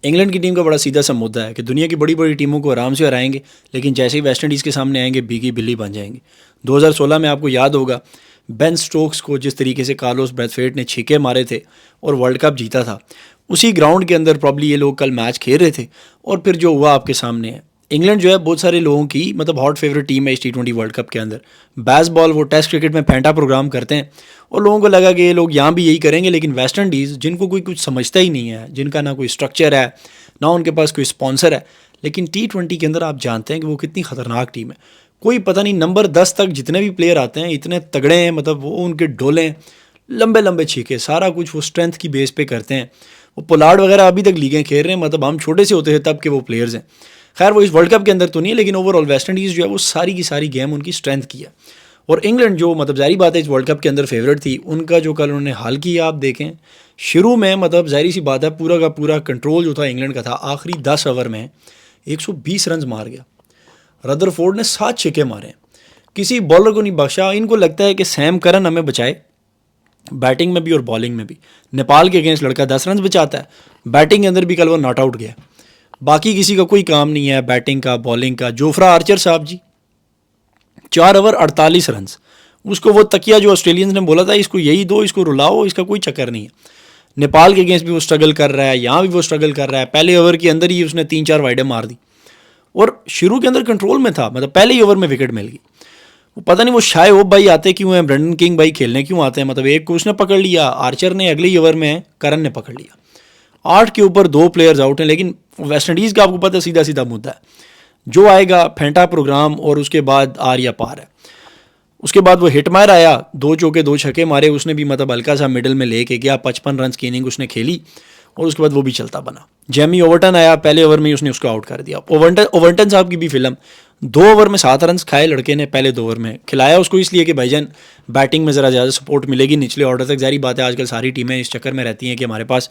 England की team का बड़ा सीधा सा मुद्दा है कि दुनिया की बड़ी बड़ी टीमों को आराम से हराएंगे, लेकिन जैसे ही वेस्ट इंडीज़ के सामने आएंगे बीगी बिल्ली बन जाएंगे। 2016 में आपको याद होगा बेन स्टोक्स को जिस तरीके से कार्लोस ब्रैथवेट ने छीके मारे थे और वर्ल्ड कप जीता था, उसी ग्राउंड के अंदर प्रॉब्ली ये लोग कल मैच खेल रहे थे और फिर जो हुआ आपके सामने है। इंग्लैंड जो है बहुत सारे लोगों की मतलब हॉट फेवरेट टीम है इस T20 वर्ल्ड कप के अंदर। बेसबॉल वो टेस्ट क्रिकेट में फेंटा प्रोग्राम करते हैं और लोगों को लगा कि ये लोग यहाँ भी यही करेंगे, लेकिन वेस्ट इंडीज़ जिनको कोई कुछ समझता ही नहीं है, जिनका ना कोई स्ट्रक्चर है ना उनके पास कोई स्पॉन्सर है, लेकिन T20 के अंदर आप जानते हैं कि वो कितनी ख़तरनाक टीम है। कोई पता नहीं नंबर 10 तक जितने भी प्लेयर आते हैं इतने तगड़े हैं, मतलब वो उनके डोले लंबे लंबे छीके, सारा कुछ वो स्ट्रेंथ की बेस पे करते हैं। वो पोलार्ड वगैरह अभी तक लीगें खेल रहे हैं, मतलब हम छोटे से होते थे तब के वो प्लेयर्स हैं। खैर वो इस वर्ल्ड कप के अंदर तो नहीं है, लेकिन ओवरऑल वेस्ट इंडीज़ जो है वो सारी की सारी गेम उनकी स्ट्रेंथ की है। और इंग्लैंड जो मतलब जाहिर बात है इस वर्ल्ड कप के अंदर फेवरेट थी, उनका जो कल उन्होंने हाल किया आप देखें, शुरू में मतलब जाहिर सी बात है पूरा का पूरा कंट्रोल जो था इंग्लैंड का था, आखिरी 10 ओवर में 120 रन मार गया। रदरफोर्ड ने 7 छक्के मारे, किसी बॉलर को नहीं बख्शा। इनको लगता है कि सैम करन हमें बचाए बैटिंग में भी और बॉलिंग में भी। नेपाल के अगेंस्ट लड़का 10 रन बचाता है, बैटिंग के अंदर भी कल वो नॉट आउट गया। बाकी किसी का कोई काम नहीं है बैटिंग का बॉलिंग का। जोफ्रा आर्चर साहब जी 4 ओवर 48 रन, उसको वो तकिया जो ऑस्ट्रेलियंस ने बोला था इसको यही दो, इसको रुलाओ, इसका कोई चक्कर नहीं है। नेपाल के अगेंस्ट भी वो स्ट्रगल कर रहा है, यहाँ भी वो स्ट्रगल कर रहा है। पहले ओवर के अंदर ही उसने 3-4 वाइडें मार दी और शुरू के अंदर कंट्रोल में था, मतलब पहले ही ओवर में विकेट मिल गई। वो पता नहीं वो शाय वो भाई आते क्यों हैं, ब्रेंडन किंग भाई खेलने क्यों आते हैं, मतलब एक को उसने पकड़ लिया आर्चर ने, अगले ही ओवर में करन ने पकड़ लिया। 8 के ऊपर 2 प्लेयर्स आउट हैं। लेकिन वेस्ट इंडीज़ का आपको पता है सीधा सीधा मुद्दा है, जो आएगा फेंटा प्रोग्राम और उसके बाद आर या पार है। उसके बाद वो हिटमायर आया, 2 चौके 2 छक्के मारे, उसने भी मतलब हल्का सा मिडल में लेके गया, 55 रन की इनिंग उसने खेली और उसके बाद वो भी चलता बना। जेमी ओवर्टन आया, पहले ओवर में ही उसने उसको आउट कर दिया। ओवर्टन साहब की भी फिल्म, 2 ओवर में 7 रन खाए लड़के ने, पहले 2 ओवर में खिलाया उसको इसलिए कि भाईजान बैटिंग में ज़रा ज़्यादा सपोर्ट मिलेगी निचले ऑर्डर तक। जारी बात है आजकल सारी टीमें इस चक्कर में रहती हैं कि हमारे पास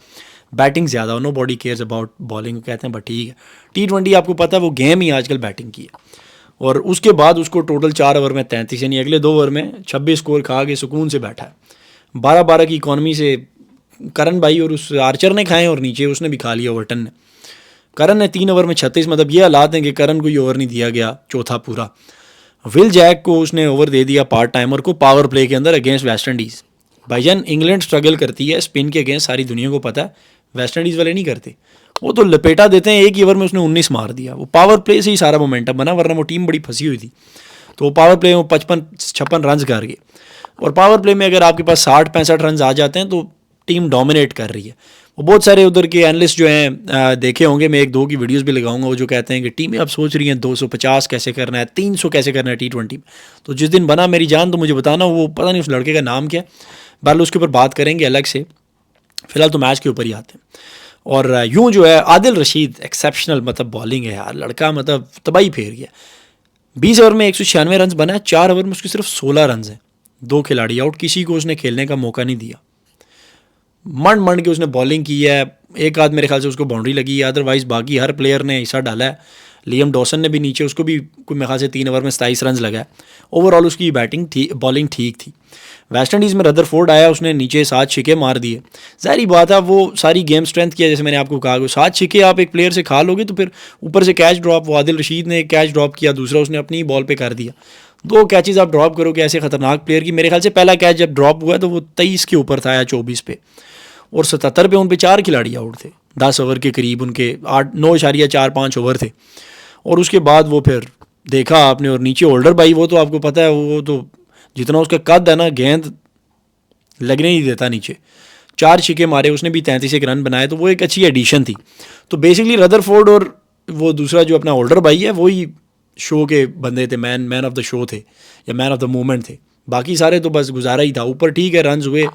बैटिंग ज़्यादा हो, nobody cares about bowling कहते हैं, बट ठीक है। T20 आपको पता है वो गेम ही आजकल बैटिंग की है। और उसके बाद उसको टोटल 4 ओवर में 33, यानी अगले 2 ओवर में 26 स्कोर खा के सुकून से बैठा है। 12-12 की इकॉनमी से करन भाई और उस आर्चर ने खाए और नीचे उसने भी खा लिया ओवर्टन ने। करन ने 3 ओवर में 36, मतलब ये हालात हैं कि करन को ये ओवर नहीं दिया गया चौथा पूरा। विल जैक को उसने ओवर दे दिया पार्ट टाइमर को पावर प्ले के अंदर अगेंस्ट वेस्ट इंडीज़। भाईजान इंग्लैंड स्ट्रगल करती है स्पिन के अगेंस्ट, सारी दुनिया को पता है, वेस्ट इंडीज़ वाले नहीं करते। वो तो लपेटा देते हैं, एक ही ओवर में उसने 19 मार दिया। वो पावर प्ले से ही सारा मोमेंटम बना, वरना वो टीम बड़ी फंसी हुई थी। तो वो पावर प्ले में 55-56 रन कर गए। और पावर प्ले में अगर आपके पास 60-65 रन आ जाते हैं तो टीम डोमिनेट कर रही है। वो बहुत सारे उधर के एनालिस्ट जो हैं देखे होंगे, मैं 1-2 की वीडियोस भी लगाऊंगा, वो जो कहते हैं कि टीमें अब सोच रही हैं 250 कैसे करना है, 300 कैसे करना है T20 में। तो जिस दिन बना मेरी जान तो मुझे बताना, वो पता नहीं उस लड़के का नाम क्या है, बहरहाल उसके ऊपर बात करेंगे अलग से। फिलहाल तो मैच के ऊपर ही आते हैं। और यूं जो है आदिल रशीद एक्सेप्शनल मतलब बॉलिंग है यार, लड़का मतलब तबाही फेर गया। 20 ओवर में 196 रन बना है, 4 ओवर में उसके सिर्फ 16 रन हैं, 2 खिलाड़ी आउट, किसी को उसने खेलने का मौका नहीं दिया। मंड के उसने बॉलिंग की है, एक आध मेरे ख्याल से उसको बाउंड्री लगी है, अदरवाइज बाकी हर प्लेयर ने हिस्सा डाला है। लियम डॉसन ने भी नीचे, उसको भी कोई मेरे ख्याल से 3 ओवर में 27 रन लगा है। ओवरऑल उसकी बैटिंग थी, बॉलिंग ठीक थी। वेस्ट इंडीज़ में रदरफोर्ड आया, उसने नीचे 7 छक्के मार दिए। जाहिर बात है वो सारी गेम स्ट्रेंथ किया, जैसे मैंने आपको कहा, 7 छक्के आप एक प्लेयर से खा लोगे तो फिर ऊपर से कैच ड्रॉप, वो आदिल रशीद ने एक कैच ड्रॉप किया, दूसरा उसने अपनी ही बॉल पे कर दिया। 2 कैचेज़ आप ड्रॉप करोगे ऐसे खतरनाक प्लेयर की। मेरे ख्याल से पहला कैच जब ड्रॉप हुआ तो वो 23 के ऊपर था या 24 पे, और 77 पे उन पे 4 खिलाड़ी आउट थे। 10 ओवर के करीब उनके 9.45 ओवर थे। और उसके बाद वो फिर देखा आपने, और नीचे होल्डर भाई वो तो आपको पता है, वो तो जितना उसका कद है ना, गेंद लगने नहीं देता नीचे। 4 छक्के मारे उसने भी, 33 रन बनाए, तो वो एक अच्छी एडिशन थी। तो बेसिकली रदरफोर्ड और वो दूसरा जो अपना होल्डर भाई है वही शो के बंदे थे, मैन ऑफ द शो थे या मैन ऑफ द मोमेंट थे। बाकी सारे तो बस गुजारा ही था। ऊपर ठीक है रन हुए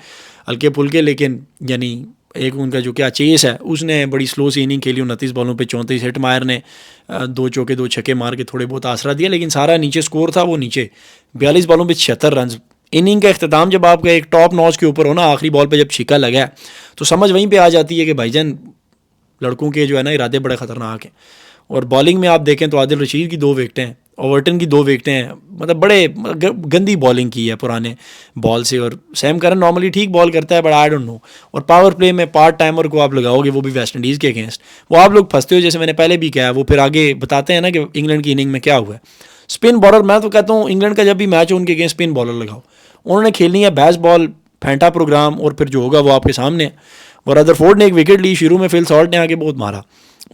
हल्के फुल्के, लेकिन यानी एक उनका जो क्या चेस है उसने बड़ी स्लो सी इनिंग खेली, 29 बॉलों पे 34 हिट। मायर ने 2 चौके 2 छक्के मार के थोड़े बहुत आसरा दिया, लेकिन सारा नीचे स्कोर था वो नीचे 42 बॉलों पे 76 रन। इनिंग का अख्ताम जब आपका एक टॉप नॉच के ऊपर हो ना, आखिरी बॉल पे जब छिक्का लगा है तो समझ वहीं पे आ जाती है कि भाईजान लड़कों के जो है ना इरादे बड़े ख़तरनाक हैं। और बॉलिंग में आप देखें तो आदिल रशीद की 2 विकेटें हैं ओवर्टन की 2 विकेटें हैं, मतलब बड़े गंदी बॉलिंग की है पुराने बॉल से। और सैम करन नॉर्मली ठीक बॉल करता है, बट आई डोंट नो। और पावर प्ले में पार्ट टाइमर को आप लगाओगे, वो भी वेस्ट इंडीज़ के अगेंस्ट, वो आप लोग फंसते हो। जैसे मैंने पहले भी कहा, वो फिर आगे बताते हैं ना कि इंग्लैंड की इनिंग में क्या हुआ है। स्पिन बॉलर, मैं तो कहता हूँ इंग्लैंड का जब भी मैच हो उनके अगेंस्ट स्पिन बॉलर लगाओ। उन्होंने खेलनी है बैस बॉल, फेंटा प्रोग्राम, और फिर जो होगा वो आपके सामने है। और रदरफोर्ड ने एक विकेट ली शुरू में, फिल सॉल्ट ने आगे बहुत मारा,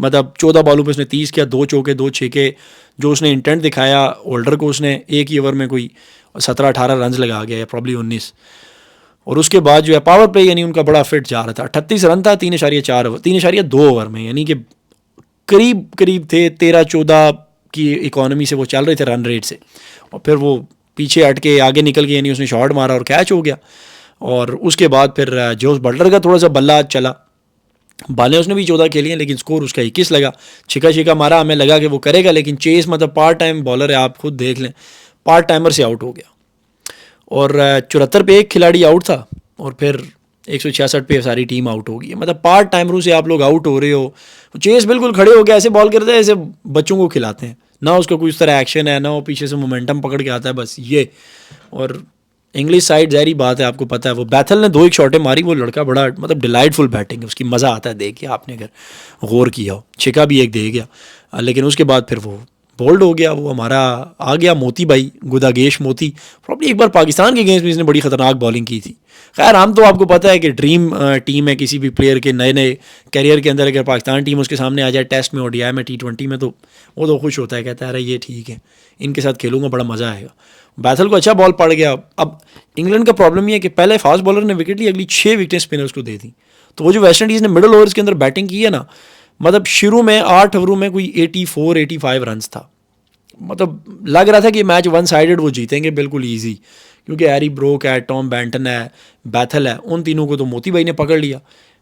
मतलब 14 बॉलों पे उसने 30 किया, 2 चौके 2 छक्के, जो उसने इंटेंट दिखाया होल्डर को, उसने एक ही ओवर में कोई 17-18 रन लगा गया, या प्रॉब्ली 19। और उसके बाद जो है पावर प्ले यानी उनका बड़ा फिट जा रहा था, 38 रन था 3.2 ओवर में, यानी कि करीब करीब थे 13-14 की इकॉनमी से वो चल रहे थे रन रेट से। और फिर वो पीछे हट के आगे निकल गए, यानी उसने शॉट मारा और कैच हो गया। और उसके बाद फिर जोस बटलर का थोड़ा सा बल्ला चला, बालें उसने भी 14 खेली हैं, लेकिन स्कोर उसका 21 लगा। छिका मारा, हमें लगा कि वो करेगा, लेकिन चेस मतलब पार्ट टाइम बॉलर है, आप खुद देख लें, पार्ट टाइमर से आउट हो गया। और 74 पे एक खिलाड़ी आउट था, और फिर 166 पे सारी टीम आउट हो गई है। मतलब पार्ट टाइमरों से आप लोग आउट हो रहे हो। चेस बिल्कुल खड़े हो गए, ऐसे बॉल करते हैं ऐसे बच्चों को खिलाते हैं, ना उसका कोई उस तरह एक्शन है, ना वो पीछे से मोमेंटम पकड़ के आता है, बस ये। और इंग्लिश साइड ज़ाहिर बात है, आपको पता है, वो बैथल ने 2 एक शॉटें मारी, वो लड़का बड़ा मतलब डिलाइटफुल बैटिंग है उसकी, मज़ा आता है देख के, आपने अगर गौर किया हो। छिका भी एक दे गया, लेकिन उसके बाद फिर वो बोल्ड हो गया, वो हमारा आ गया मोती भाई, गुदागेश मोती। प्रॉब्ली एक बार पाकिस्तान के अगेंस्ट में इसने बड़ी ख़तरनाक बॉलिंग की थी। खैर हम तो आपको पता है कि ड्रीम टीम है किसी भी प्लेयर के नए नए करियर के अंदर, अगर पाकिस्तान टीम उसके सामने आ जाए टेस्ट में, ओडीआई में, T20 में, तो वो तो खुश होता है, कहता है अरे ये ठीक है, इनके साथ खेलूंगा, बड़ा मज़ा आएगा। बैथल को अच्छा बॉल पड़ गया। अब इंग्लैंड का प्रॉब्लम ये है कि पहले फास्ट बॉलर ने विकेट ली, अगली 6 विकेटें स्पिनर्स को दे दी। तो वो जो वेस्ट इंडीज़ ने मिडल ओवर्स के अंदर बैटिंग की है ना, मतलब शुरू में 8 ओवरों में कोई 84-85 रन था, मतलब लग रहा था कि मैच 1 साइडेड वो जीतेंगे बिल्कुल ईजी, क्योंकि हैरी ब्रोक है, टॉम बैंटन है, बैथल है, उन तीनों को तो मोती भाई ने पकड़ लिया।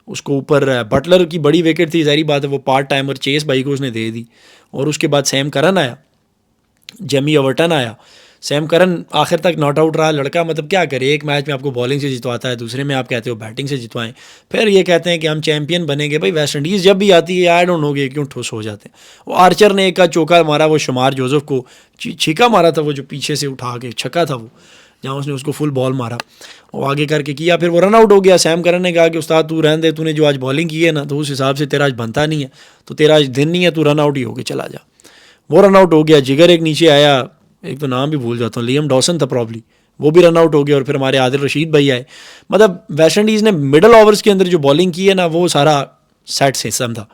उसको ऊपर बटलर की बड़ी विकेट थी, ज़ाहिर बात है वो पार्ट टाइमर चेस भाई को उसने दे दी। और उसके बाद सैम करन आया, जेमी ओवर्टन आया। सैम करन आखिर तक नॉट आउट रहा लड़का, मतलब क्या करे, एक मैच में आपको बॉलिंग से जितवाता है, दूसरे में आप कहते हो बैटिंग से जितवाएं, फिर ये कहते हैं कि हम चैंपियन बनेंगे। भाई वेस्ट इंडीज़ जब भी आती है, आई डोंट नो कि क्यों ठुस हो जाते हैं। वो आर्चर ने एक का चौका मारा, वो शुमार जोसेफ को छिका मारा था, वो जो पीछे से उठा के छक्का था वो, जहाँ उसने उसको फुल बॉल मारा और आगे करके किया, फिर वो रन आउट हो गया। सैम करन ने कहा कि उस्ताद तू रहने दे, तूने जो आज बॉलिंग की है ना, तो उस हिसाब से तेरा आज बनता नहीं है, तो तेरा आज दिन नहीं है, तू रन आउट ही होके चला जा। वो रन आउट हो गया। जिगर एक नीचे आया, एक तो नाम भी भूल जाता हूँ, लियम डॉसन था प्रॉब्ली, वो भी रन आउट हो गया। और फिर हमारे आदिल रशीद भाई आए। मतलब वेस्ट इंडीज़ ने मिडल ओवर्स के अंदर जो बॉलिंग की है ना, वो सारा सेट सिस्टम था।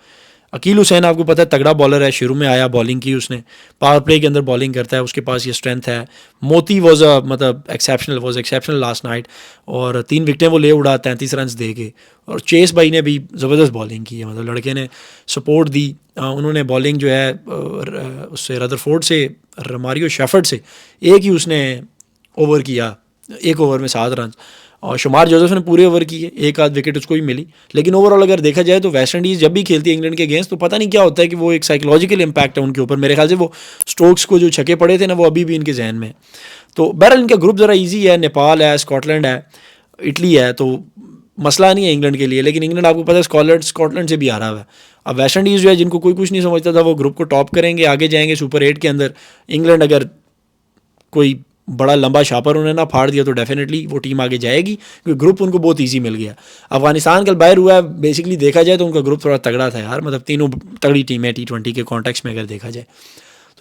अकील हुसैन आपको पता है तगड़ा बॉलर है, शुरू में आया बॉलिंग की उसने, पावर प्ले के अंदर बॉलिंग करता है, उसके पास ये स्ट्रेंथ है। मोती वॉज मतलब एक्सेप्शनल लास्ट नाइट, और 3 विकेटें वो ले उड़ा 33 रन दे के। और चेस भाई ने भी ज़बरदस्त बॉलिंग की है, मतलब लड़के ने सपोर्ट दी। उन्होंने बॉलिंग जो है उससे रदरफोर्ड से, मारियो शेफर्ड से एक ही उसने ओवर किया, 1 ओवर में 7 रन। और शुमार जोसेफ ने पूरे ओवर किए, एक आध विकेट उसको भी मिली। लेकिन ओवरऑल अगर देखा जाए तो वेस्ट इंडीज़ जब भी खेलती है इंग्लैंड के अगेंस्ट, तो पता नहीं क्या होता है कि वो एक साइकोलॉजिकल इम्पैक्ट है उनके ऊपर। मेरे ख्याल से वो स्टोक्स को जो छक्के पड़े थे ना, वो अभी भी इनके जहन में। तो बहरहाल इनका ग्रुप ज़रा ईजी है, नेपाल है, स्कॉटलैंड है, इटली है, तो मसला नहीं है इंग्लैंड के लिए। लेकिन इंग्लैंड आपको पता है स्कॉटलैंड से भी आ रहा है। अब वेस्ट इंडीज़ जो है, जिनको कोई कुछ नहीं समझता था, वो ग्रुप को टॉप करेंगे, आगे जाएंगे सुपर 8 के अंदर। इंग्लैंड अगर कोई बड़ा लंबा छापर उन्होंने ना फाड़ दिया तो डेफिनेटली वो टीम आगे जाएगी, क्योंकि ग्रुप उनको बहुत इजी मिल गया। अफगानिस्तान कल बाहर हुआ है, बेसिकली देखा जाए तो उनका ग्रुप थोड़ा तगड़ा था यार, मतलब तीनों तगड़ी टीम है T20 के कॉन्टेक्स्ट में अगर देखा जाए।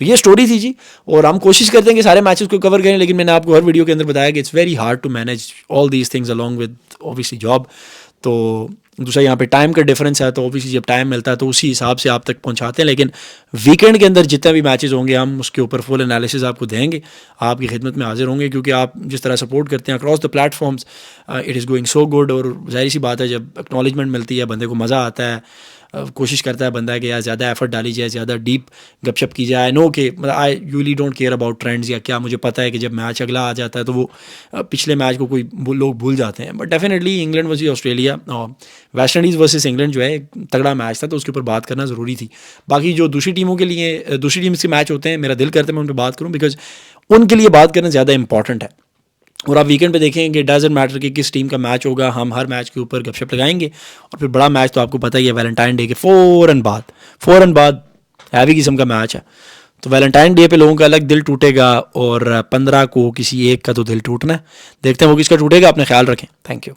तो ये स्टोरी थी जी, और हम कोशिश करते हैं कि सारे मैचेस को कवर करें, लेकिन मैंने आपको हर वीडियो के अंदर बताया कि it's very hard to manage all these things along with obviously job. तो दूसरा यहाँ पे टाइम का डिफरेंस है, तो ऑब्वियसली जब टाइम मिलता है तो उसी हिसाब से आप तक पहुँचाते हैं। लेकिन वीकेंड के अंदर जितने भी मैचेस होंगे, हम उसके ऊपर फुल एनालिसिस आपको देंगे, आपकी खिदमत में हाजिर होंगे, क्योंकि आप जिस तरह सपोर्ट करते हैं across the platforms, it is going so good. और जाहिर सी बात है, जब एक्नॉलेजमेंट मिलती है, बंदे को मज़ा आता है, कोशिश करता है बंदा कि यार ज़्यादा एफर्ट डाली जाए, ज़्यादा डीप गपशप की जाए। आई नो कि मतलब आई यूली डोंट केयर अबाउट ट्रेंड्स या क्या, मुझे पता है कि जब मैच अगला आ जाता है तो वो पिछले मैच को कोई लोग भूल जाते हैं। But definitely England versus Australia और वेस्ट इंडीज़ वर्सेस इंग्लैंड जो है एक तगड़ा मैच था, तो उसके ऊपर बात करना ज़रूरी थी। बाकी जो दूसरी टीमों के लिए, दूसरी टीम्स के मैच होते हैं, मेरा दिल करता है मैं उन पर बात करूँ, बिकॉज उनके लिए बात करना ज़्यादा इंपॉर्टेंट है। और आप वीकेंड पे देखेंगे कि डजंट मैटर कि किस टीम का मैच होगा, हम हर मैच के ऊपर गपशप लगाएंगे। और फिर बड़ा मैच तो आपको पता ही है, वैलेंटाइन डे के फ़ौरन बाद हैवी किस्म का मैच है। तो वैलेंटाइन डे पे लोगों का अलग दिल टूटेगा और 15 को किसी एक का तो दिल टूटना है। देखते हैं वो किसका टूटेगा। अपने ख्याल रखें। Thank you.